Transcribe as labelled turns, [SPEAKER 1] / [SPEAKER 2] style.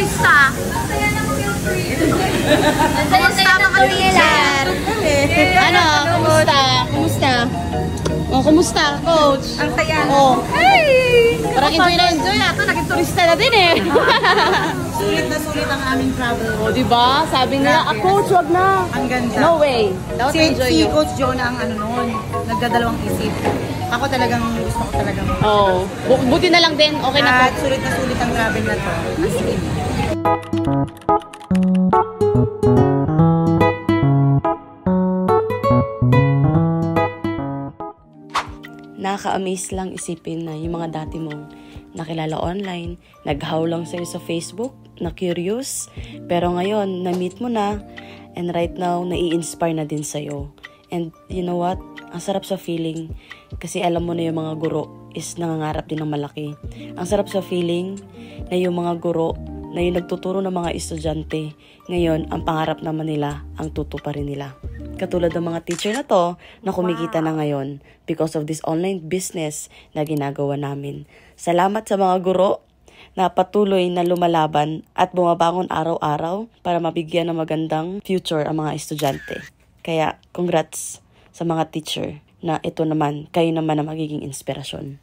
[SPEAKER 1] turista. Kumusta mga teacher?
[SPEAKER 2] Ano? Kumusta? Oh, kumusta, coach?
[SPEAKER 1] Ang saya.
[SPEAKER 2] Oh.
[SPEAKER 1] Hey!
[SPEAKER 2] Parang enjoy na enjoy. Ito, naging turista na din eh.
[SPEAKER 1] Sulit na sulit ang aming travel.
[SPEAKER 2] Oh, diba? Sabi nila, coach, wag na.
[SPEAKER 1] Ang ganda.
[SPEAKER 2] No way. Dapat enjoy
[SPEAKER 1] Si
[SPEAKER 2] nyo.
[SPEAKER 1] Coach Jonah ang ano noon, nagdadalawang isip. Ako talagang gusto ko talagang.
[SPEAKER 2] Oh, buti na lang din. Okay na po.
[SPEAKER 1] At sulit na sulit ang travel na to. As in.
[SPEAKER 2] Nakaka-amaze lang isipin na yung mga dati mong nakilala online, nag-how lang sa'yo sa Facebook, na curious, pero ngayon, na-meet mo na, and right now, nai-inspire na din sa'yo. And you know what? Ang sarap sa feeling, kasi alam mo na yung mga guro is nangangarap din ng malaki. Ang sarap sa feeling na yung mga guro na yung nagtuturo ng mga estudyante, ngayon, ang pangarap naman nila, ang tutuparin nila. Katulad ng mga teacher na to na kumikita na ngayon because of this online business na ginagawa namin. Salamat sa mga guro na patuloy na lumalaban at bumabangon araw-araw para mabigyan ng magandang future ang mga estudyante. Kaya congrats sa mga teacher na ito naman, kayo naman ang magiging inspirasyon.